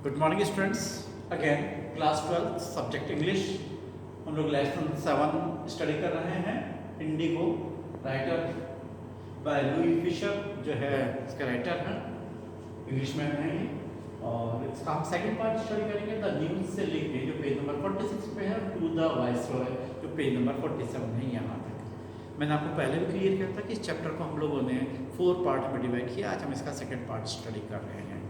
Good morning students. Again class 12 subject English हम लोग lesson 7 study कर रहे हैं। Indigo writer bye Louis Fischer जो है इसके राइटर हैं, इंग्लिशमैन हैं ये। और इसका हम सेकंड पार्ट स्टडी करेंगे द न्यूज़ से लेके जो पेज नंबर 46 पे है टू द वाइसरॉय जो पेज नंबर 47 है यहाँ तक। मैंने आपको पहले भी क्लियर किया था कि इस चैप्टर को हम लोगों ने 4 पार्ट में डिवाइड किया। आज हम इसका सेकंड पार्ट स्टडी कर रहे हैं।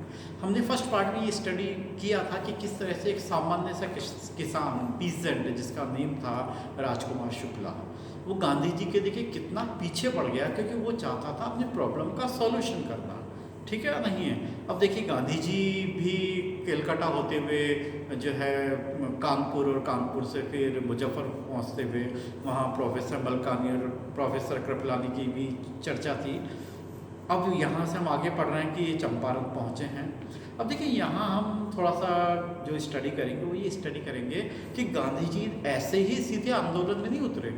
हमने फर्स्ट पार्ट में ये स्टडी किया था कि किस तरह से एक सामान्य सा किसान पीजेंट जिसका नेम था राजकुमार शुक्ला, वो गांधी जी के देखिए कितना पीछे पड़ गया, क्योंकि वो चाहता था अपनी प्रॉब्लम का सॉल्यूशन करना। ठीक है नहीं है। अब देखिए गांधी जी भी कलकत्ता होते हुए जो है कानपुर और कानपुर से फिर मुजफ्फर पहुंचते हुए वहाँ प्रोफेसर मलकानी और प्रोफेसर कृपलानी की भी चर्चा थी। अब यहाँ से हम आगे पढ़ रहे हैं कि ये चंपारण पहुँचे हैं। अब देखिए यहाँ हम थोड़ा सा जो स्टडी करेंगे वो ये स्टडी करेंगे कि गांधी जी ऐसे ही सीधे आंदोलन में नहीं उतरे।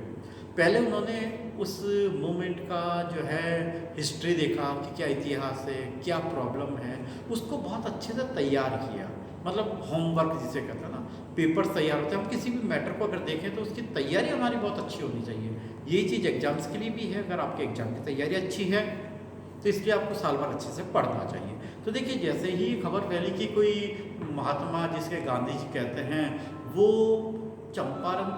पहले उन्होंने उस मूवमेंट का जो है हिस्ट्री देखा कि क्या इतिहास है, क्या प्रॉब्लम है, उसको बहुत अच्छे से तैयार किया। मतलब होमवर्क जिसे कहते हैं ना, पेपर्स तैयार होते हैं। हम किसी भी मैटर को अगर देखें तो उसकी तैयारी हमारी बहुत अच्छी होनी चाहिए। यही चीज़ एग्जाम्स के लिए भी है। अगर आपके एग्जाम की तैयारी अच्छी है तो इसलिए आपको साल भर अच्छे से पढ़ना चाहिए। तो देखिए जैसे ही खबर फैली कि कोई महात्मा जिसके गांधी जी कहते हैं वो चंपारण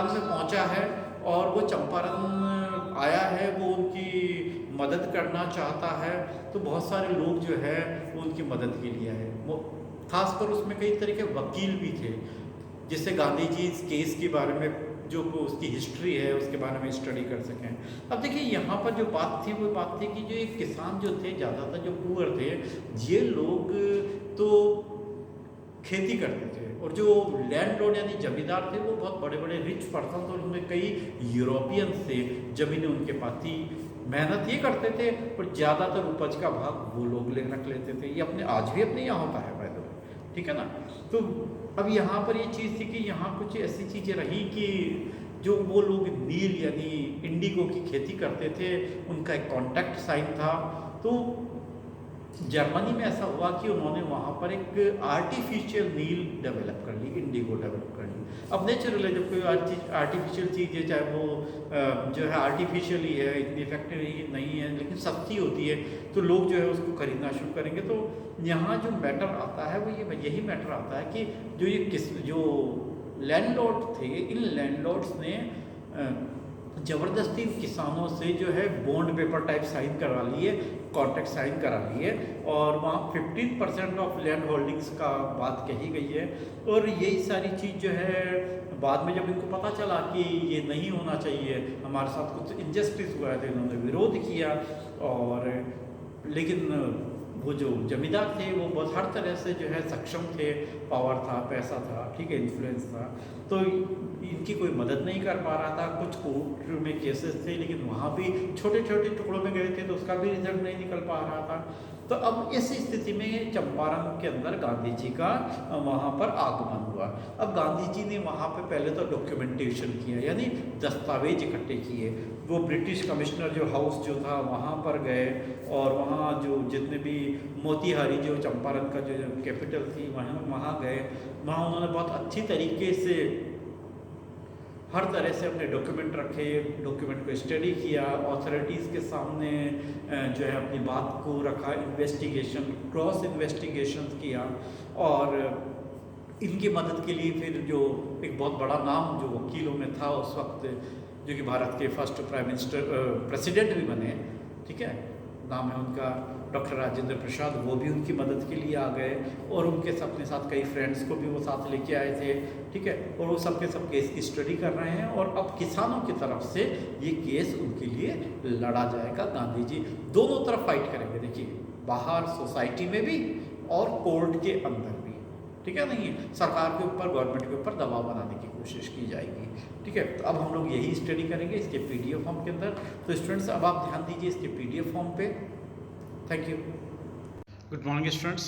में पहुंचा है और वो चंपारण आया है, वो उनकी मदद करना चाहता है, तो बहुत सारे लोग जो है वो उनकी मदद के लिए आए। वो खासकर उसमें कई तरह के वकील भी थे जिससे गांधी जी इस केस के बारे में जो उसकी हिस्ट्री है उसके बारे में स्टडी कर सकें। अब देखिए यहाँ पर जो बात थी वो बात थी कि जो एक किसान जो थे, ज़्यादातर जो पुअर थे, ये लोग तो खेती करते थे और जो लैंडलॉर्ड यानी जमींदार थे वो बहुत बड़े बड़े रिच पर्सन थे। उनमें कई यूरोपियंस थे, ज़मीनें उनके पास थी, मेहनत ये करते थे पर ज़्यादातर उपज का भाग वो लोग रख लेते थे। ये अपने आज भी अपने यहाँ होता है भाई, ठीक है ना। तो अब यहाँ पर ये चीज़ थी कि यहाँ कुछ ऐसी चीज़ें रही कि जो वो लोग नील यानी इंडिगो की खेती करते थे, उनका एक कॉन्ट्रैक्ट साइन था। तो जर्मनी में ऐसा हुआ कि उन्होंने वहाँ पर एक आर्टिफिशियल नील डेवलप कर ली, इंडिगो डेवलप कर ली। अब नेचुरल है, जब कोई आर्टिफिशियल चीज़ है, चाहे वो जो है आर्टिफिशियल ही है, इतनी इफेक्टिव नहीं है, लेकिन सस्ती होती है, तो लोग जो है उसको खरीदना शुरू करेंगे। तो यहाँ जो मैटर आता है वो यही मैटर आता है कि जो लैंडलॉर्ड थे, इन लैंडलॉर्ड्स ने ज़बरदस्ती किसानों से जो है बॉन्ड पेपर टाइप साइन करवा लिए, कॉन्ट्रैक्ट साइन करा लिए, और वहाँ 15% ऑफ लैंड होल्डिंग्स का बात कही गई है। और यही सारी चीज़ जो है बाद में जब इनको पता चला कि ये नहीं होना चाहिए, हमारे साथ कुछ इनजस्टिस हुआ है, तो इन्होंने विरोध किया। और लेकिन वो जो जमींदार थे वो बहुत हर तरह से जो है सक्षम थे, पावर था, पैसा था, ठीक है, इन्फ्लुएंस था, तो इनकी कोई मदद नहीं कर पा रहा था। कुछ कोर्ट में केसेस थे, लेकिन वहाँ भी छोटे छोटे टुकड़ों में गए थे तो उसका भी रिजल्ट नहीं निकल पा रहा था। तो अब इस स्थिति में चंपारण के अंदर गांधी जी का वहाँ पर आगमन हुआ। अब गांधी जी ने वहाँ पे पहले तो डॉक्यूमेंटेशन किया, यानी दस्तावेज इकट्ठे किए। वो ब्रिटिश कमिश्नर जो हाउस जो था वहाँ पर गए और वहाँ जो जितने भी मोतिहारी जो चंपारण का जो कैपिटल थी वहाँ गए। वहाँ उन्होंने बहुत अच्छी तरीके से हर तरह से अपने डॉक्यूमेंट रखे, डॉक्यूमेंट को स्टडी किया, ऑथोरिटीज़ के सामने जो है अपनी बात को रखा, इन्वेस्टिगेशन, क्रॉस इन्वेस्टिगेशन किया। और इनकी मदद के लिए फिर जो एक बहुत बड़ा नाम जो वकीलों में था उस वक्त, जो कि भारत के फर्स्ट प्राइम मिनिस्टर प्रेसिडेंट भी बने, ठीक है, नाम है उनका डॉक्टर राजेंद्र प्रसाद, वो भी उनकी मदद के लिए आ गए। और उनके अपने साथ कई फ्रेंड्स को भी वो साथ लेके आए थे, ठीक है। और वो सब के सब केस की स्टडी कर रहे हैं और अब किसानों की तरफ से ये केस उनके लिए लड़ा जाएगा। गांधी जी दोनों तरफ फाइट करेंगे, देखिए, बाहर सोसाइटी में भी और कोर्ट के अंदर भी, ठीक है। नहीं, सरकार के ऊपर, गवर्नमेंट के ऊपर दबाव बनाने की कोशिश की जाएगी, ठीक है। तो अब हम लोग यही स्टडी करेंगे इसके PDF फॉर्म के अंदर। तो स्टूडेंट्स अब आप ध्यान दीजिए इसके PDF फॉर्म पे। Thank you. Good morning students.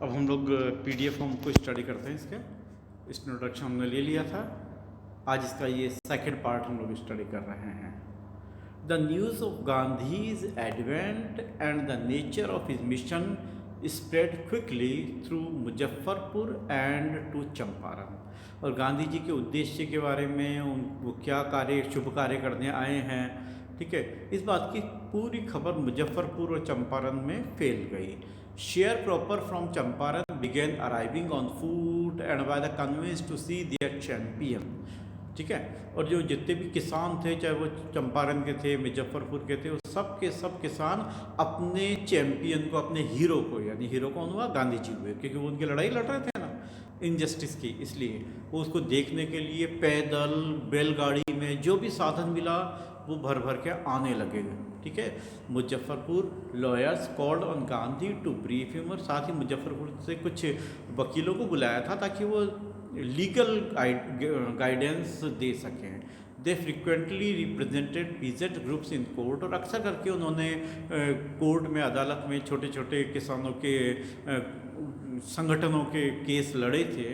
अब हम लोग PDF फॉर्म को स्टडी करते हैं। इसका इंट्रोडक्शन हमने ले लिया था, आज इसका ये सेकंड पार्ट हम लोग स्टडी कर रहे हैं। The news of Gandhi's advent and the nature of his mission spread quickly through Muzaffarpur and to Champaran. और गांधी जी के उद्देश्य के बारे में वो क्या कार्य शुभ कार्य करने आए हैं, ठीक है, इस बात की पूरी खबर मुजफ्फरपुर और चंपारण में फैल गई। Share cropper from Champaran began arriving on foot and by the conveyance to see their champion, ठीक है। और जो जितने भी किसान थे, चाहे वो चंपारण के थे, मुजफ्फरपुर के थे, वो सब के सब किसान अपने चैंपियन को, अपने हीरो को, यानी हीरो कौन हुआ, गांधी जी हुए, क्योंकि वो उनकी लड़ाई लड़ रहे थे ना इनजस्टिस की, इसलिए वो उसको देखने के लिए पैदल, बैलगाड़ी में, जो भी साधन मिला वो भर भर के आने लगे, ठीक है। Muzaffarpur lawyers called on Gandhi to brief him, और साथ ही मुजफ्फरपुर से कुछ वकीलों को बुलाया था ताकि वो लीगल गाइडेंस दे सकें। They frequently represented peasant groups in court, और अक्सर करके उन्होंने कोर्ट में, अदालत में छोटे छोटे किसानों के संगठनों के केस लड़े थे।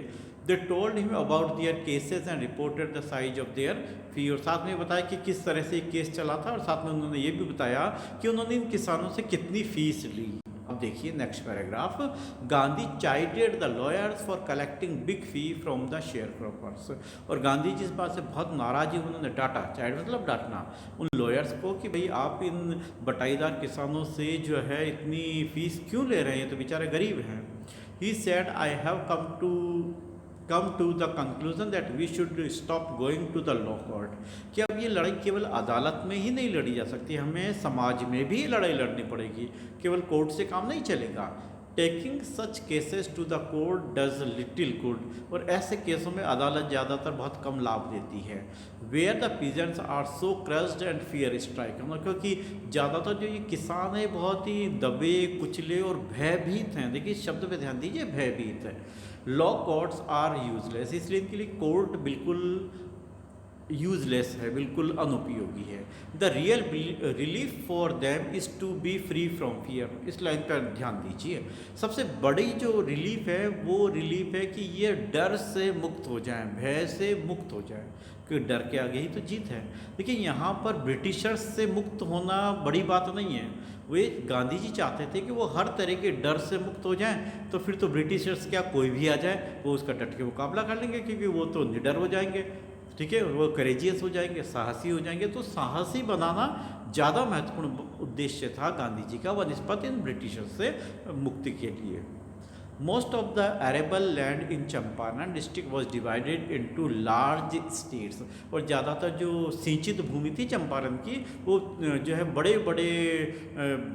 They told him about their cases and reported the size of their fee, और साथ में बताया कि किस तरह से केस चला था, और साथ में उन्होंने ये भी बताया कि उन्होंने इन किसानों से कितनी फीस ली। अब देखिए next paragraph, Gandhi chided the lawyers for collecting big fee from the sharecroppers, और गांधी जी इस बात से बहुत नाराज ही, उन्होंने डांटा, चाइड मतलब डांटना, उन लॉयर्स को कि भाई आप इन बटाईदार किसानों से जो है इतनी फीस क्यों ले रहे हैं, तो बेचारे गरीब हैं। He said I have come to the conclusion that we should stop going to the law court, कि अब ये लड़ाई केवल अदालत में ही नहीं लड़ी जा सकती, हमें समाज में भी लड़ाई लड़नी पड़ेगी, केवल कोर्ट से काम नहीं चलेगा। Taking such cases to the court does little good, और ऐसे केसों में अदालत ज़्यादातर बहुत कम लाभ देती है। Where the peasants are so crushed and fear strike, क्योंकि ज़्यादातर जो ये किसान है बहुत ही दबे कुचले और भयभीत हैं। देखिए शब्द पे ध्यान दीजिए, भयभीत है। लॉ कोर्ट्स आर यूजलेस, इसलिए इनके लिए कोर्ट बिल्कुल यूजलेस है, बिल्कुल अनुपयोगी है। The real relief for them is to be free from fear, इस लाइन पर ध्यान दीजिए। सबसे बड़ी जो रिलीफ है वो रिलीफ है कि ये डर से मुक्त हो जाएं, भय से मुक्त हो जाएं, क्योंकि डर के आगे ही तो जीत है। देखिए यहाँ पर ब्रिटिशर्स से मुक्त होना बड़ी बात नहीं है, वे गांधी जी चाहते थे कि वो हर तरह के डर से मुक्त हो जाएं, तो फिर तो ब्रिटिशर्स क्या कोई भी आ जाए वो उसका डट के मुकाबला कर लेंगे, क्योंकि वो तो निडर हो जाएंगे, ठीक है, वो करेजियस हो जाएंगे, साहसी हो जाएंगे। तो साहसी बनाना ज़्यादा महत्वपूर्ण उद्देश्य था गांधी जी का वनस्पत इन ब्रिटिशर्स से मुक्ति के लिए। Most of the arable land in Champaran district was divided into large states, और ज़्यादातर जो सिंचित भूमि थी चंपारण की वो जो है बड़े बड़े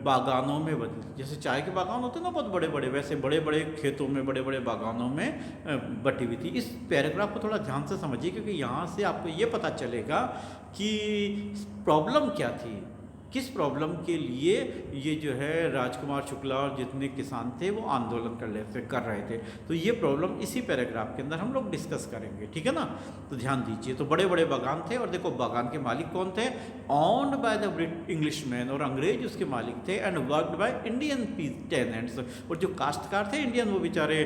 बागानों में बदली, जैसे चाय के बागान होते हैं ना बहुत बड़े बड़े, वैसे बड़े बड़े खेतों में, बड़े बड़े बागानों में बटी हुई थी। इस पैराग्राफ को थोड़ा ध्यान से समझिए, क्योंकि यहाँ से आपको ये पता चलेगा कि प्रॉब्लम क्या थी, किस प्रॉब्लम के लिए ये जो है राजकुमार शुक्ला और जितने किसान थे वो आंदोलन कर रहे थे। तो ये प्रॉब्लम इसी पैराग्राफ के अंदर हम लोग डिस्कस करेंगे, ठीक है ना। तो ध्यान दीजिए, तो बड़े बड़े बागान थे, और देखो बागान के मालिक कौन थे, ऑन्ड बाय द इंग्लिशमैन, और अंग्रेज उसके मालिक थे, and worked by Indian tenants, और जो काश्तकार थे इंडियन, वो बेचारे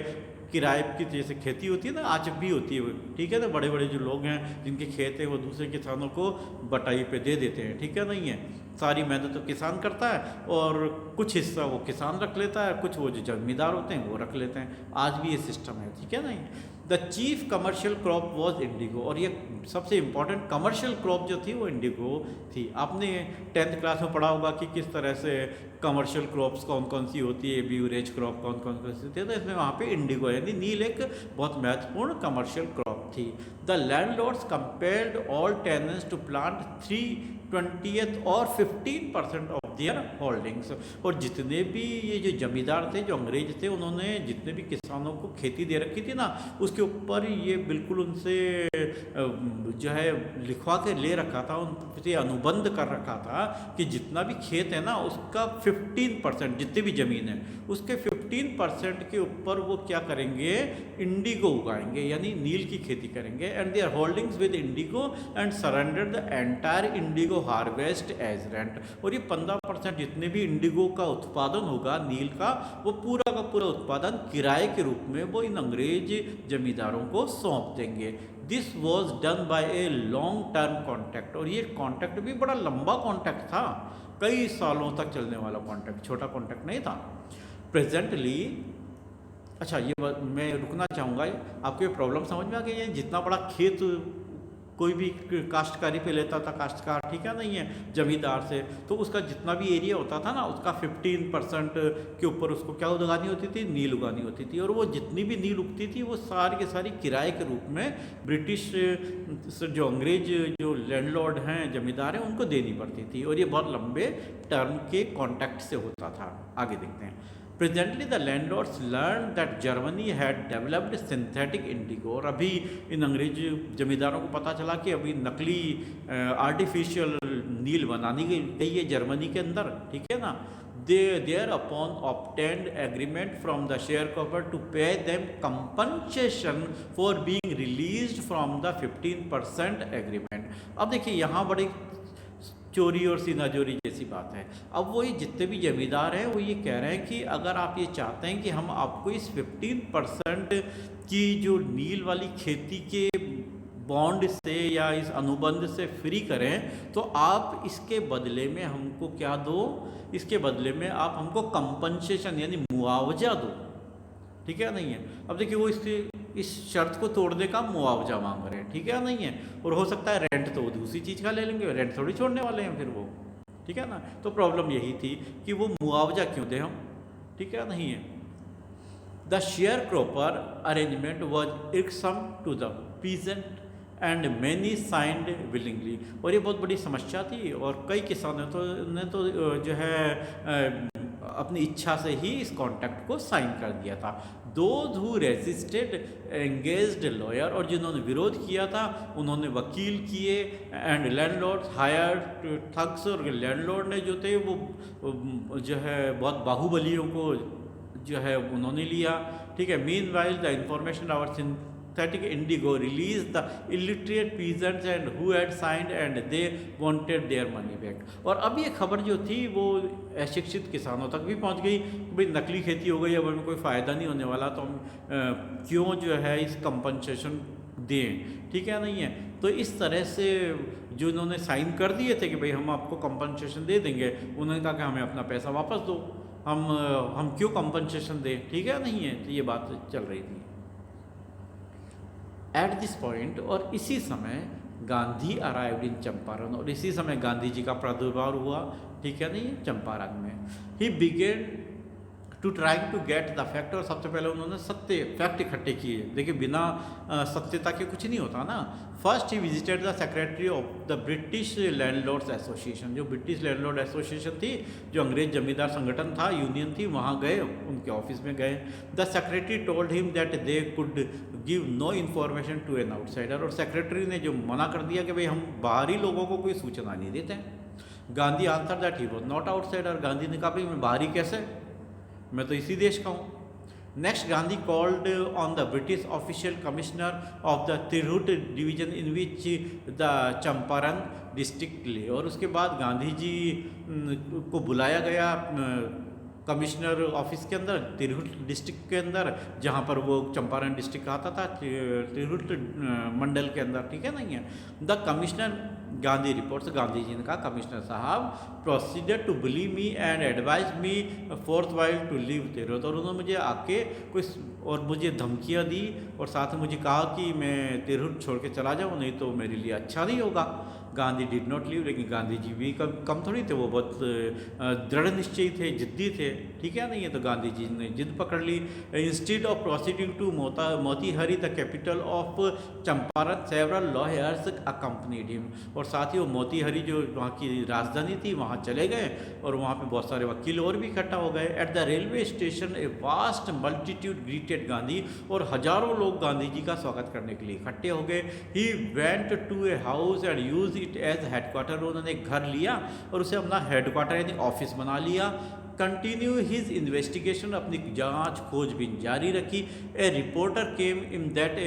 किराए की जैसे खेती होती है ना, आज भी होती है, ठीक है ना, बड़े बड़े जो लोग हैं जिनके खेत हैं वो दूसरे किसानों को बटाई पे दे देते हैं, ठीक है, नहीं है, सारी मेहनत तो किसान करता है और कुछ हिस्सा वो किसान रख लेता है, कुछ वो जो जमींदार होते हैं वो रख लेते हैं, आज भी ये सिस्टम है, ठीक है, नहीं। The chief commercial crop was Indigo, और ये सबसे इम्पॉर्टेंट कमर्शियल क्रॉप जो थी वो इंडिगो थी। आपने 10th क्लास में पढ़ा होगा कि किस तरह से कमर्शियल क्रॉप्स कौन कौन सी होती है, ब्यूरेज क्रॉप कौन कौन सी होती है, तो इसमें वहाँ पे इंडिगो यानी नील एक बहुत महत्वपूर्ण कमर्शियल क्रॉप थी। The landlords compelled all tenants to plant 3/20 और 15% ऑफ देयर होल्डिंग्स, और जितने भी ये जो जमींदार थे, जो अंग्रेज थे, उन्होंने जितने भी किसानों को खेती दे रखी थी ना, उसके ऊपर ये बिल्कुल उनसे जो है लिखवा के ले रखा था, उनसे अनुबंध कर रखा था कि जितना भी खेत है ना उसका 15%, जितनी भी ज़मीन है उसके 15% के ऊपर वो क्या करेंगे, इंडिगो उगाएंगे, यानी नील की खेती करेंगे। And they are holdings with indigo and surrender the entire indigo harvest as rent. और ये 15% जितने भी इंडिगो का उत्पादन होगा नील का, वो पूरा का पूरा उत्पादन किराए के रूप में वो इन अंग्रेज जमींदारों को सौंप देंगे। This was done by a long term contract. और ये कॉन्ट्रैक्ट भी बड़ा लंबा कॉन्ट्रैक्ट था, कई सालों तक चलने वाला कॉन्ट्रैक्ट, छोटा कॉन्ट्रैक्ट नहीं था। प्रेजेंटली, अच्छा ये मैं रुकना चाहूँगा, आपको ये प्रॉब्लम समझ में आ गई है? जितना बड़ा खेत कोई भी काश्तकारी पे लेता था काश्तकार, ठीक है नहीं है, जमींदार से, तो उसका जितना भी एरिया होता था ना, उसका 15% के ऊपर उसको क्या उगानी होती थी, नील उगानी होती थी। और वो जितनी भी नील उगती थी वो सारी के सारी किराए के रूप में ब्रिटिश जो अंग्रेज जो लैंडलॉर्ड हैं, जमींदार हैं, उनको देनी पड़ती थी। और ये बहुत लंबे टर्म के कॉन्ट्रैक्ट से होता था। आगे देखते हैं। Presently the landlords learned that Germany had developed synthetic indigo। और अभी इन अंग्रेज जमींदारों को पता चला कि अभी नकली आर्टिफिशियल नील बनानी गई है जर्मनी के अंदर, ठीक है ना। Thereupon obtained agreement from the sharecropper to pay them compensation for being released from the 15% agreement। अब देखिए यहाँ बड़ी चोरी और सीनाजोरी जैसी बात है। अब वो ये जितने भी जमींदार हैं वो ये कह रहे हैं कि अगर आप ये चाहते हैं कि हम आपको इस 15% की जो नील वाली खेती के बॉन्ड से या इस अनुबंध से फ्री करें, तो आप इसके बदले में हमको क्या दो, इसके बदले में आप हमको कंपनसेशन यानी मुआवजा दो, ठीक है नहीं है। अब देखिए वो इस शर्त को तोड़ने का मुआवजा मांग रहे हैं, ठीक है नहीं है। और हो सकता है रेंट तो वो दूसरी चीज़ का ले लेंगे, रेंट थोड़ी छोड़ने वाले हैं फिर वो, ठीक है ना। तो प्रॉब्लम यही थी कि वो मुआवजा क्यों दें हम, ठीक है नहीं है। The sharecropper arrangement was irksome to the peasant and many signed willingly. और ये बहुत बड़ी समस्या थी और कई किसानों ने तो जो है अपनी इच्छा से ही इस कॉन्ट्रैक्ट को साइन कर दिया था। Those who resisted engaged lawyer. और जिन्होंने विरोध किया था उन्होंने वकील किए। And landlord hired thugs. और लैंडलॉर्ड ने जो थे वो जो है बहुत बाहुबलियों को जो है उन्होंने लिया, ठीक है। Meanwhile the information our synthetic indigo released the illiterate peasants and who had signed and they wanted their money back। और अब ये खबर जो थी वो अशिक्षित किसानों तक भी पहुंच गई कि भाई नकली खेती हो गई, अब हमें कोई फ़ायदा नहीं होने वाला, तो हम क्यों जो है इस कंपनसेशन दें, ठीक है नहीं है। तो इस तरह से जो इन्होंने साइन कर दिए थे कि भाई हम आपको कंपनसेशन दे देंगे, उन्होंने कहा कि हमें अपना पैसा वापस दो, हम क्यों कंपनसेशन दें, ठीक है नहीं है। तो ये बात चल रही थी एट दिस पॉइंट। और इसी समय गांधी अराइव्ड इन चंपारण। और इसी समय गांधी जी का प्रादुर्भाव हुआ, ठीक है नहीं, चंपारण में। He began to trying to get the fact. और सबसे पहले उन्होंने सत्य फैक्ट इकट्ठे किए। देखिए बिना सत्यता के कुछ नहीं होता ना। First he visited the secretary of the British landlords association. जो ब्रिटिश लैंडलॉर्ड एसोसिएशन थी, जो अंग्रेज जमींदार संगठन था, यूनियन थी, वहाँ गए, उनके ऑफिस में गए। The secretary told him that they could give no information to an outsider. और सेक्रेटरी ने जो मना कर दिया कि भाई हम बाहरी लोगों को कोई सूचना नहीं देते हैं। Gandhi answer that he was not outsider. Gandhi ने कहा भाई मैं बाहरी कैसे, मैं तो इसी देश का हूँ। Next Gandhi called on the British official commissioner of the Tirhut division in which the Champaran district lay. और उसके बाद गांधी जी को बुलाया गया कमिश्नर ऑफिस के अंदर, तिरहुट डिस्ट्रिक्ट के अंदर, जहाँ पर वो चंपारण डिस्ट्रिक्ट आता था, तिरहुट मंडल के अंदर, ठीक है नहीं है। The commissioner Gandhi reports. Gandhi ji ने कहा कमिश्नर साहब proceeded to believe me and advise me forthwith to leave Tirhut. और उन्होंने मुझे आके कुछ और मुझे धमकियाँ दी और साथ में मुझे कहा कि मैं तिरहुट छोड़ के चला जाऊँ, नहीं तो मेरे लिए अच्छा नहीं होगा। Gandhi did not leave. लेकिन गांधी जी भी कम थोड़ी थे, वो बहुत दृढ़ निश्चयी थे, जिद्दी थे, ठीक है नहीं है। तो गांधी जी ने जिद पकड़ ली। Instead of proceeding to Motihari the capital of Champaran several lawyers accompanied him. और साथ ही वो मोतीहारी जो वहाँ की राजधानी थी वहाँ चले गए और वहाँ पे बहुत सारे वकील और भी इकट्ठा हो गए। At the railway station a vast multitude greeted Gandhi. और हजारों लोग गांधी जी का स्वागत करने के लिए इकट्ठे हो गए। He went to a house and use it as headquarter. उन्होंने एक घर लिया और उसे अपना हेडक्वार्टर यानी ऑफिस बना लिया। कंटिन्यू हिज इन्वेस्टिगेशन, अपनी जांच खोजबीन जारी रखी। A reporter came in that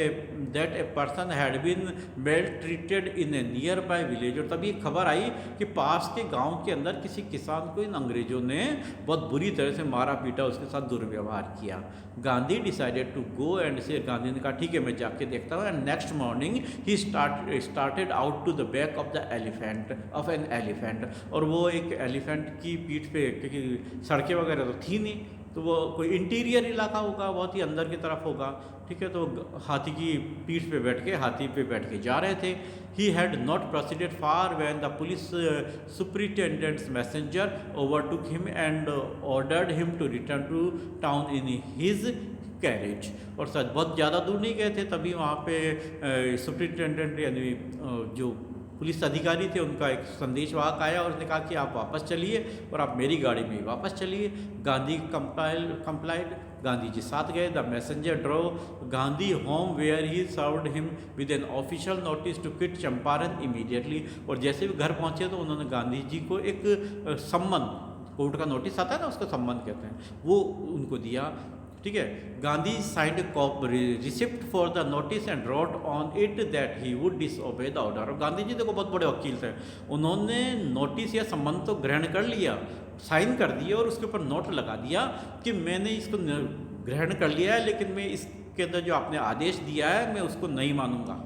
a person had been well treated in a nearby village, और तभी खबर आई कि पास के गांव के अंदर किसी किसान को इन अंग्रेजों ने बहुत बुरी तरह से मारा पीटा, उसके साथ दुर्व्यवहार किया। Gandhi decided to go and see, Gandhi ने कहा ठीक है मैं जाके देखता हूँ। And next morning he started out to the back of the an elephant, और वो एक एलिफेंट की पीठ पे, क्योंकि सड़कें वगैरह तो थी नहीं, तो वो कोई इंटीरियर इलाका होगा, बहुत ही अंदर की तरफ होगा, ठीक है। तो हाथी की पीठ पे बैठ के, हाथी पे बैठ के जा रहे थे। He had not proceeded far when the police superintendent's messenger overtook him and ordered him to return to town in his carriage. और सच बहुत ज़्यादा दूर नहीं गए थे, तभी वहाँ पे सुपरिटेंडेंट यानी जो पुलिस अधिकारी थे उनका एक संदेशवाहक आया और उसने कहा कि आप वापस चलिए और आप मेरी गाड़ी में वापस चलिए। गांधी कंप्लाइड, गांधी जी साथ गए। The messenger drove Gandhi home where he served him with an official notice to quit Champaran immediately, और जैसे भी घर पहुंचे तो उन्होंने गांधी जी को एक सम्मन, कोर्ट का नोटिस आता है ना, उसको सम्मन कहते हैं, वो उनको दिया, ठीक है। Gandhi signed receipt for the notice and wrote on it that he would disobey the order. और गांधी जी देखो बहुत बड़े वकील थे, उन्होंने नोटिस या सम्मन तो ग्रहण कर लिया, साइन कर दिया और उसके ऊपर नोट लगा दिया कि मैंने इसको ग्रहण कर लिया है, लेकिन मैं इसके अंदर जो आपने आदेश दिया है मैं उसको नहीं मानूंगा,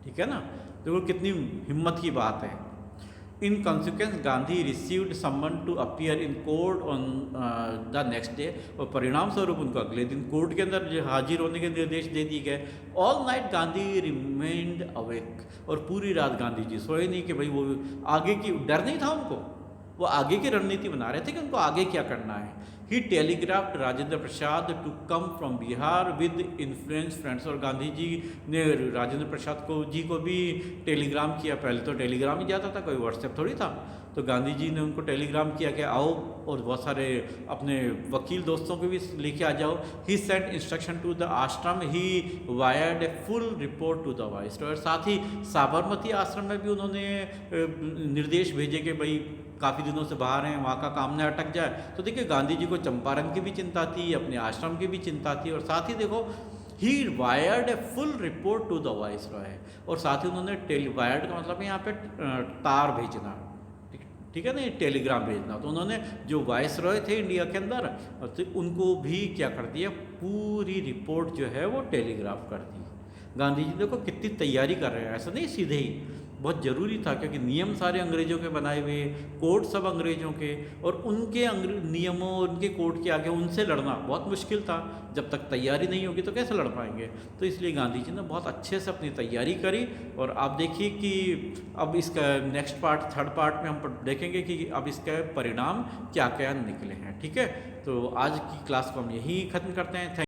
ठीक है ना। देखो कितनी हिम्मत की बात है। In consequence Gandhi received summons to appear in court on the next day, और परिणाम स्वरूप उनको अगले दिन कोर्ट के अंदर हाजिर होने के निर्देश दे दिए गए। All night Gandhi remained awake, और पूरी रात गांधी जी सोए नहीं कि भाई वो आगे की, डर नहीं था उनको, वो आगे की रणनीति बना रहे थे कि उनको आगे क्या करना है। He telegraphed Rajendra Prasad to come from Bihar with influence friends, और गांधी जी ने राजेंद्र प्रसाद जी को भी टेलीग्राम किया। पहले तो टेलीग्राम ही जाता था, कोई व्हाट्सएप थोड़ी था, तो गांधी जी ने उनको टेलीग्राम किया कि आओ, और बहुत सारे अपने वकील दोस्तों को भी लेके आ जाओ। He sent instruction to the ashram, he wired a full report to the viceroy, और साथ ही साबरमती आश्रम में भी उन्होंने निर्देश भेजे कि भाई काफ़ी दिनों से बाहर हैं, वहाँ का काम न अटक जाए। तो देखिए गांधी जी को चंपारण की भी चिंता थी, अपने आश्रम की भी चिंता थी, और साथ ही देखो ही wired a full report to the viceroy, और साथ ही उन्होंने वायर्ड का मतलब यहाँ पे तार भेजना, ठीक है ना, ये टेलीग्राम भेजना। तो उन्होंने जो वाइसरॉय थे इंडिया के अंदर, तो उनको भी क्या कर दिया, पूरी रिपोर्ट जो है वो टेलीग्राफ कर दी। गांधी जी देखो कितनी तैयारी कर रहे हैं, ऐसा नहीं सीधे ही, बहुत ज़रूरी था, क्योंकि नियम सारे अंग्रेज़ों के बनाए हुए, कोर्ट सब अंग्रेज़ों के, और उनके नियमों, उनके कोर्ट के आगे उनसे लड़ना बहुत मुश्किल था। जब तक तैयारी नहीं होगी तो कैसे लड़ पाएंगे। तो इसलिए गांधी जी ने बहुत अच्छे से अपनी तैयारी करी। और आप देखिए कि अब इसका नेक्स्ट पार्ट, थर्ड पार्ट में हम देखेंगे कि अब इसका परिणाम क्या क्या निकले हैं, ठीक है। तो आज की क्लास को हम यहीं ख़त्म करते हैं।